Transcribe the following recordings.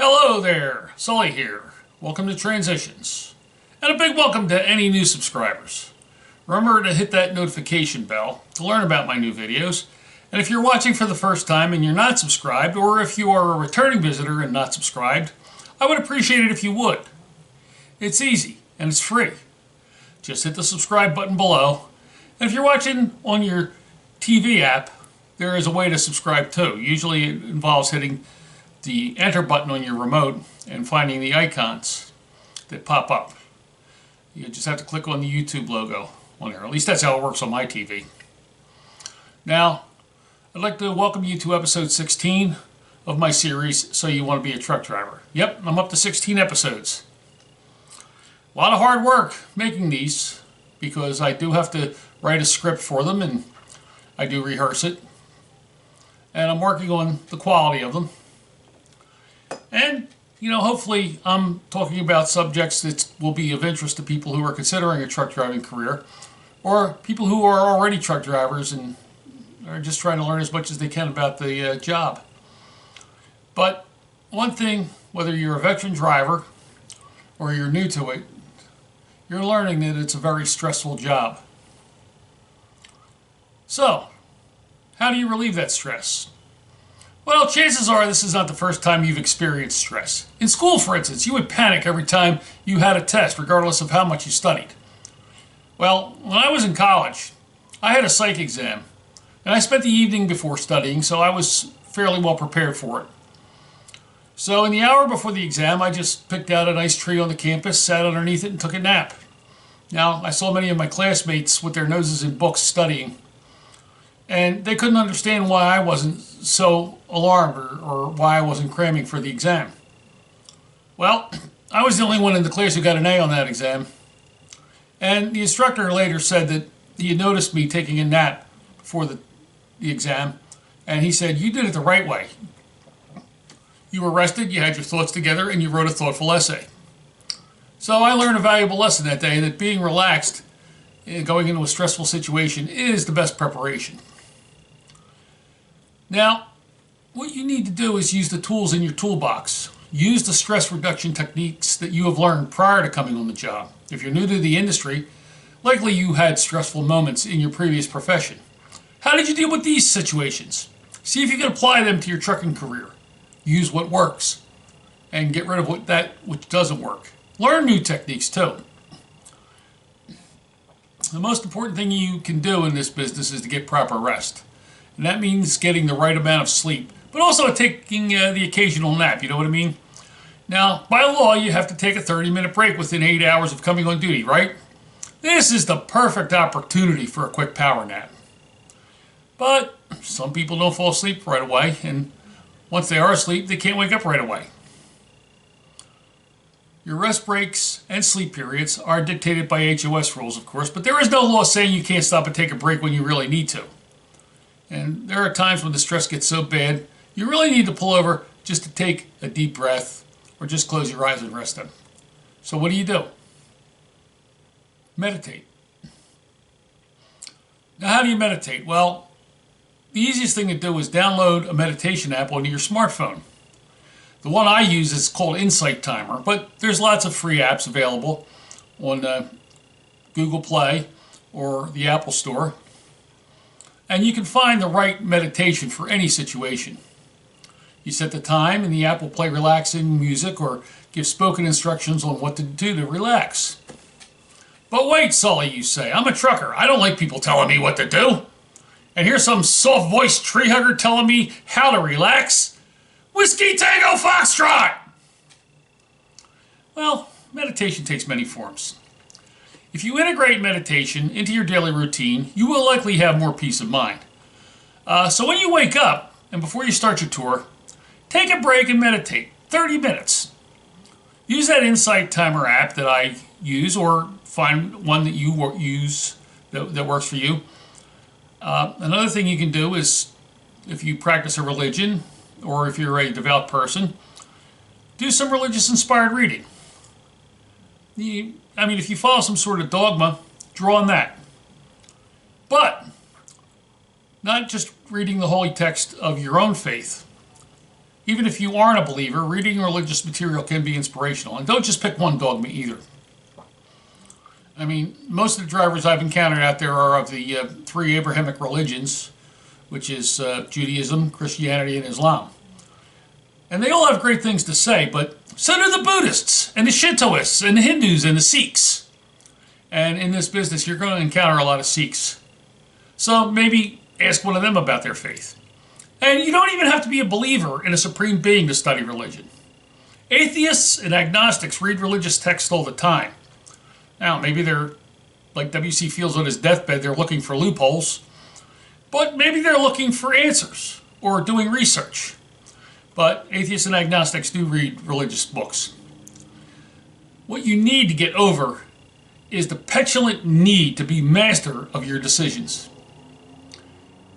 Hello there, Sully here. Welcome to Transitions. And a big welcome to any new subscribers. Remember to hit that notification bell to learn about my new videos. And if you're watching for the first time and you're not subscribed, or if you are a returning visitor and not subscribed, I would appreciate it if you would. It's easy and it's free. Just hit the subscribe button below. And if you're watching on your TV app, there is a way to subscribe too. Usually it involves hitting the enter button on your remote and finding the icons that pop up. You just have to click on the YouTube logo on there. At least that's how it works on my TV. Now, I'd like to welcome you to episode 16 of my series, So You Want to Be a Truck Driver. Yep, I'm up to 16 episodes. A lot of hard work making these because I do have to write a script for them and I do rehearse it. And I'm working on the quality of them. And, hopefully I'm talking about subjects that will be of interest to people who are considering a truck driving career, or people who are already truck drivers and are just trying to learn as much as they can about the job. But one thing, whether you're a veteran driver or you're new to it, you're learning that it's a very stressful job. So, how do you relieve that stress? Well, chances are this is not the first time you've experienced stress. In school, for instance, you would panic every time you had a test, regardless of how much you studied. Well, when I was in college, I had a psych exam, and I spent the evening before studying, so I was fairly well prepared for it. So in the hour before the exam, I just picked out a nice tree on the campus, sat underneath it, and took a nap. Now, I saw many of my classmates with their noses in books studying, and they couldn't understand why I wasn't so alarmed or why I wasn't cramming for the exam. Well, I was the only one in the class who got an A on that exam. And the instructor later said that he had noticed me taking a nap before the exam, and he said, "You did it the right way. You were rested, you had your thoughts together, and you wrote a thoughtful essay." So I learned a valuable lesson that day, that being relaxed and going into a stressful situation is the best preparation. Now, what you need to do is use the tools in your toolbox. Use the stress reduction techniques that you have learned prior to coming on the job. If you're new to the industry, likely you had stressful moments in your previous profession. How did you deal with these situations? See if you can apply them to your trucking career. Use what works and get rid of which doesn't work. Learn new techniques too. The most important thing you can do in this business is to get proper rest. And that means getting the right amount of sleep, but also taking the occasional nap, you know what I mean? Now, by law, you have to take a 30-minute break within 8 hours of coming on duty, right? This is the perfect opportunity for a quick power nap. But some people don't fall asleep right away, and once they are asleep, they can't wake up right away. Your rest breaks and sleep periods are dictated by HOS rules, of course, but there is no law saying you can't stop and take a break when you really need to. And there are times when the stress gets so bad, you really need to pull over just to take a deep breath or just close your eyes and rest them. So what do? Meditate. Now, how do you meditate? Well, the easiest thing to do is download a meditation app onto your smartphone. The one I use is called Insight Timer, but there's lots of free apps available on Google Play or the Apple Store. And you can find the right meditation for any situation. You set the time and the app will play relaxing music or give spoken instructions on what to do to relax. But wait, Sully, you say, I'm a trucker. I don't like people telling me what to do. And here's some soft-voiced tree hugger telling me how to relax. Whiskey Tango Foxtrot! Well, meditation takes many forms. If you integrate meditation into your daily routine, you will likely have more peace of mind. So when you wake up, and before you start your tour, take a break and meditate, 30 minutes. Use that Insight Timer app that I use, or find one that you use that works for you. Another thing you can do is, if you practice a religion, or if you're a devout person, do some religious-inspired reading. If you follow some sort of dogma, draw on that. But not just reading the holy text of your own faith. Even if you aren't a believer, reading religious material can be inspirational. And don't just pick one dogma either. I mean, most of the drivers I've encountered out there are of the three Abrahamic religions, which is Judaism, Christianity, and Islam. And they all have great things to say, but so do the Buddhists, and the Shintoists, and the Hindus, and the Sikhs. And in this business, you're going to encounter a lot of Sikhs. So maybe ask one of them about their faith. And you don't even have to be a believer in a supreme being to study religion. Atheists and agnostics read religious texts all the time. Now, maybe they're, like W.C. Fields on his deathbed, they're looking for loopholes. But maybe they're looking for answers or doing research. But atheists and agnostics do read religious books. What you need to get over is the petulant need to be master of your decisions.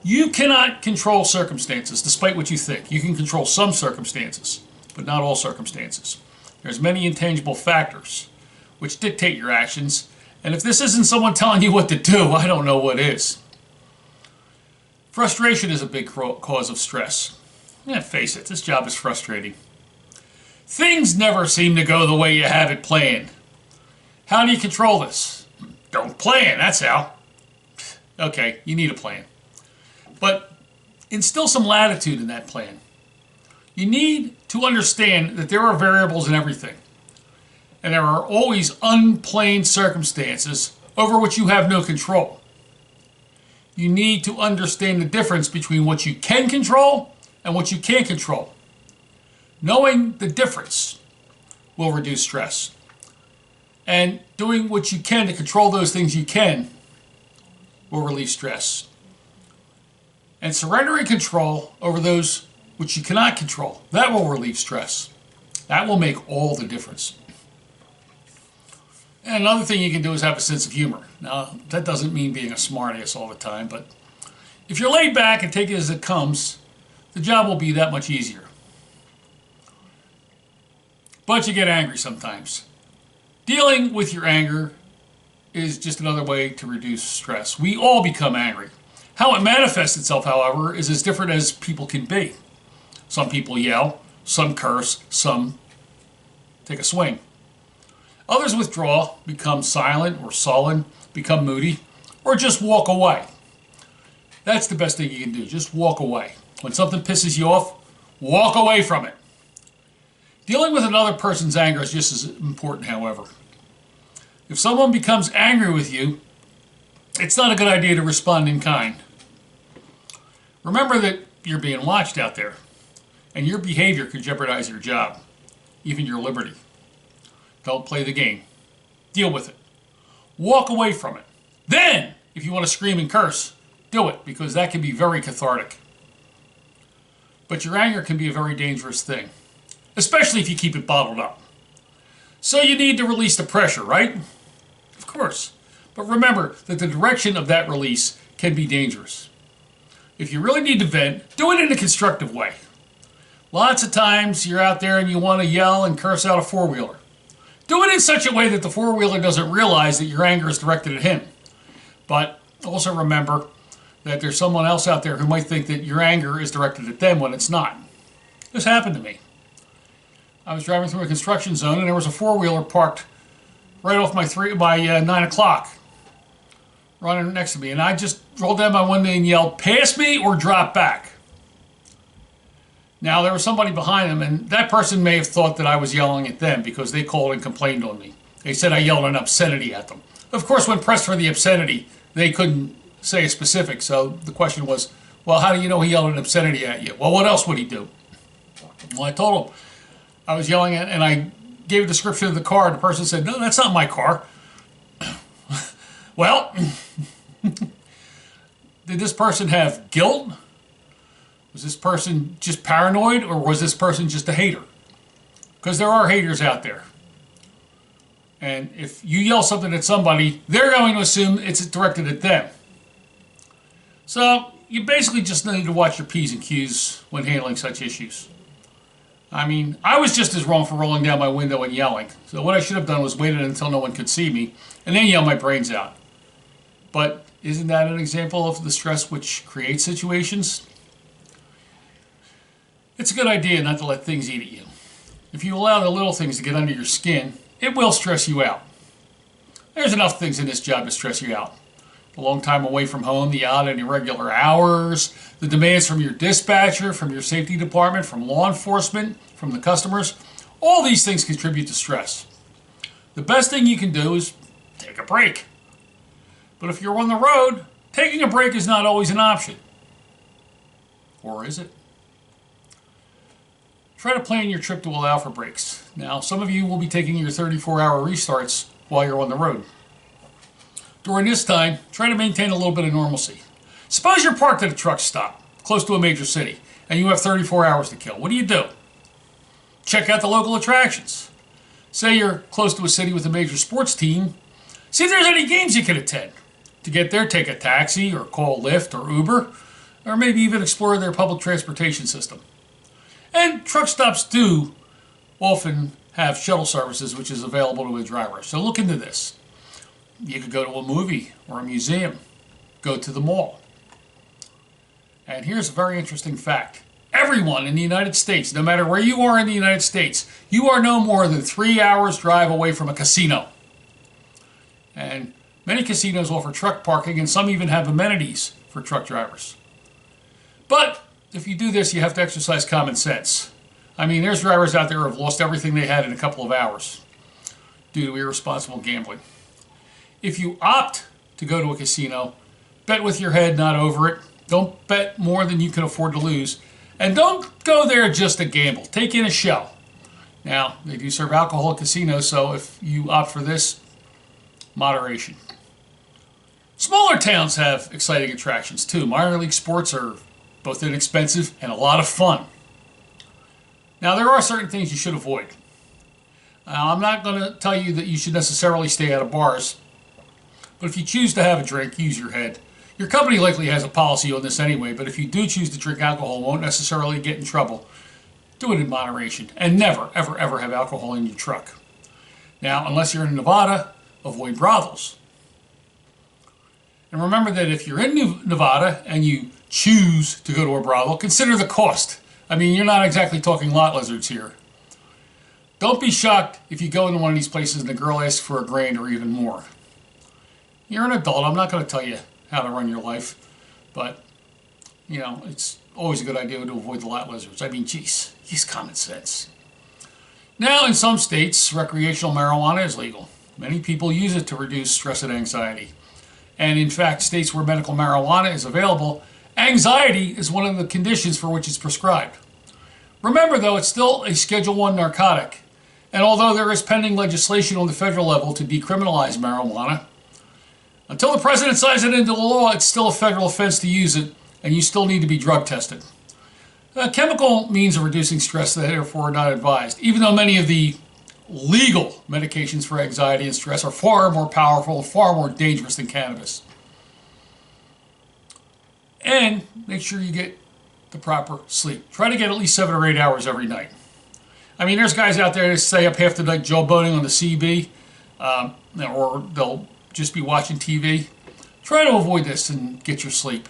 You cannot control circumstances, despite what you think. You can control some circumstances, but not all circumstances. There's many intangible factors which dictate your actions, and if this isn't someone telling you what to do, I don't know what is. Frustration is a big cause of stress. Yeah, face it, this job is frustrating. Things never seem to go the way you have it planned. How do you control this? Don't plan, that's how. Okay, you need a plan. But instill some latitude in that plan. You need to understand that there are variables in everything. And there are always unplanned circumstances over which you have no control. You need to understand the difference between what you can control and what you can't control. Knowing the difference will reduce stress. And doing what you can to control those things you can will relieve stress. And surrendering control over those which you cannot control, that will relieve stress. That will make all the difference. And another thing you can do is have a sense of humor. Now, that doesn't mean being a smartass all the time, but if you're laid back and take it as it comes, the job will be that much easier. But you get angry sometimes. Dealing with your anger is just another way to reduce stress. We all become angry. How it manifests itself, however, is as different as people can be. Some people yell, some curse, some take a swing. Others withdraw, become silent or sullen, become moody, or just walk away. That's the best thing you can do, just walk away. When something pisses you off, walk away from it. Dealing with another person's anger is just as important, however. If someone becomes angry with you, it's not a good idea to respond in kind. Remember that you're being watched out there, and your behavior could jeopardize your job, even your liberty. Don't play the game. Deal with it. Walk away from it. Then, if you want to scream and curse, do it, because that can be very cathartic. But your anger can be a very dangerous thing, especially if you keep it bottled up. So you need to release the pressure, right? Of course. But remember that the direction of that release can be dangerous. If you really need to vent, do it in a constructive way. Lots of times you're out there and you want to yell and curse out a four-wheeler. Do it in such a way that the four-wheeler doesn't realize that your anger is directed at him. But also remember that there's someone else out there who might think that your anger is directed at them when it's not. This happened to me. I was driving through a construction zone and there was a four-wheeler parked right off my 9 o'clock, running next to me. And I just rolled down my window and yelled, "Pass me or drop back." Now, there was somebody behind them, and that person may have thought that I was yelling at them because they called and complained on me. They said I yelled an obscenity at them. Of course, when pressed for the obscenity, they couldn't say a specific, so the question was, well, how do you know he yelled an obscenity at you? Well, what else would he do? Well, I told him I was yelling at, and I gave a description of the car, and the person said, "No, that's not my car." Well, did this person have guilt? Was this person just paranoid, or was this person just a hater? Because there are haters out there. And if you yell something at somebody, they're going to assume it's directed at them. So you basically just need to watch your P's and Q's when handling such issues. I mean, I was just as wrong for rolling down my window and yelling. So what I should have done was waited until no one could see me and then yell my brains out. But isn't that an example of the stress which creates situations? It's a good idea not to let things eat at you. If you allow the little things to get under your skin, it will stress you out. There's enough things in this job to stress you out. The long time away from home, the odd and irregular hours, the demands from your dispatcher, from your safety department, from law enforcement, from the customers, all these things contribute to stress. The best thing you can do is take a break. But if you're on the road, taking a break is not always an option. Or is it? Try to plan your trip to allow for breaks. Now, some of you will be taking your 34-hour restarts while you're on the road. During this time, try to maintain a little bit of normalcy. Suppose you're parked at a truck stop close to a major city and you have 34 hours to kill. What do? Check out the local attractions. Say you're close to a city with a major sports team. See if there's any games you can attend. To get there, take a taxi or call Lyft or Uber, or maybe even explore their public transportation system. And truck stops do often have shuttle services which is available to a driver. So look into this. You could go to a movie or a museum, go to the mall. And here's a very interesting fact. Everyone in the United States, no matter where you are in the United States, you are no more than 3 hours drive away from a casino. And many casinos offer truck parking and some even have amenities for truck drivers. But if you do this, you have to exercise common sense. I mean, there's drivers out there who have lost everything they had in a couple of hours due to irresponsible gambling. If you opt to go to a casino, bet with your head, not over it. Don't bet more than you can afford to lose. And don't go there just to gamble. Take in a show. Now, they do serve alcohol at casinos, so if you opt for this, moderation. Smaller towns have exciting attractions too. Minor league sports are both inexpensive and a lot of fun. Now, there are certain things you should avoid. I'm not going to tell you that you should necessarily stay out of bars, but if you choose to have a drink, use your head. Your company likely has a policy on this anyway, but if you do choose to drink alcohol and won't necessarily get in trouble, do it in moderation and never, ever, ever have alcohol in your truck. Now, unless you're in Nevada, avoid brothels. And remember that if you're in Nevada and you choose to go to a brothel, consider the cost. I mean, you're not exactly talking lot lizards here. Don't be shocked if you go into one of these places and the girl asks for $1,000 or even more. You're an adult. I'm not going to tell you how to run your life, but, you know, it's always a good idea to avoid the lot lizards. I mean, geez, use common sense. Now, in some states, recreational marijuana is legal. Many people use it to reduce stress and anxiety. And in fact, states where medical marijuana is available, anxiety is one of the conditions for which it's prescribed. Remember, though, it's still a Schedule I narcotic. And although there is pending legislation on the federal level to decriminalize marijuana, until the president signs it into law, it's still a federal offense to use it, and you still need to be drug tested. Chemical means of reducing stress, therefore, are not advised, even though many of the legal medications for anxiety and stress are far more powerful, far more dangerous than cannabis. And make sure you get the proper sleep. Try to get at least 7 or 8 hours every night. I mean, there's guys out there that stay up half the night jawboning on the CB, or they'll just be watching TV. Try to avoid this and get your sleep.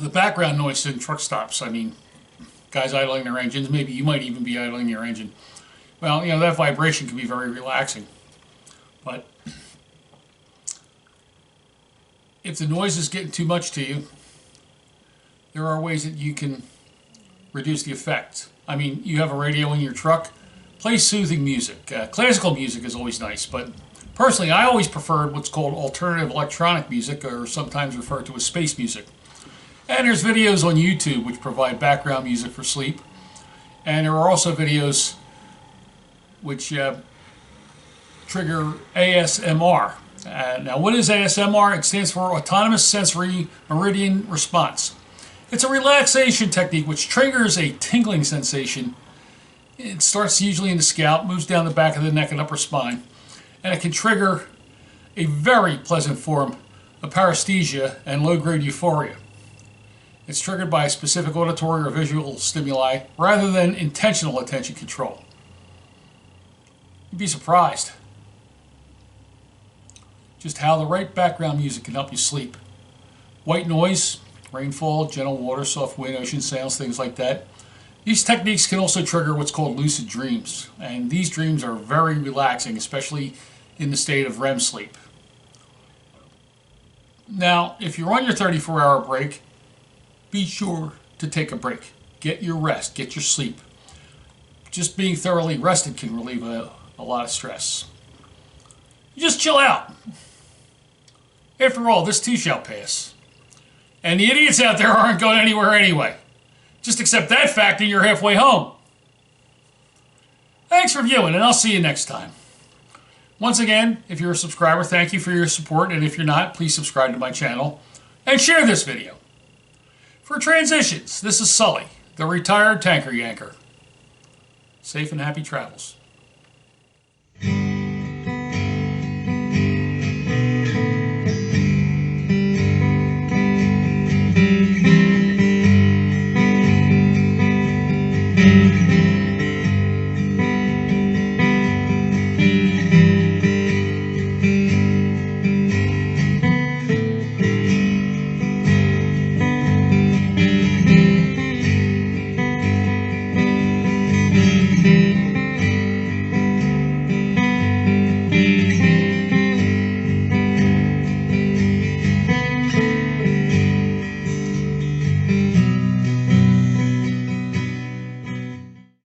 The background noise in truck stops, I mean, guys idling their engines, maybe you might even be idling your engine. Well, you know, that vibration can be very relaxing. But if the noise is getting too much to you, there are ways that you can reduce the effect. I mean, you have a radio in your truck, play soothing music. Classical music is always nice, but personally, I always preferred what's called alternative electronic music, or sometimes referred to as space music. And there's videos on YouTube which provide background music for sleep. And there are also videos which trigger ASMR. Now, what is ASMR? It stands for Autonomous Sensory Meridian Response. It's a relaxation technique which triggers a tingling sensation. It starts usually in the scalp, moves down the back of the neck and upper spine, and it can trigger a very pleasant form of paresthesia and low-grade euphoria. It's triggered by a specific auditory or visual stimuli rather than intentional attention control. You'd be surprised. just how the right background music can help you sleep. White noise, rainfall, gentle water, soft wind, ocean sounds, things like that. These techniques can also trigger what's called lucid dreams, and these dreams are very relaxing, especially in the state of REM sleep. Now, if you're on your 34-hour break, be sure to take a break. Get your rest, get your sleep. Just being thoroughly rested can relieve a lot of stress. You just chill out. After all, this too shall pass. And the idiots out there aren't going anywhere anyway. Just accept that fact and you're halfway home. Thanks for viewing, and I'll see you next time. Once again, if you're a subscriber, thank you for your support, and if you're not, please subscribe to my channel and share this video. For Transitions, this is Sully, the retired tanker yanker. Safe and happy travels.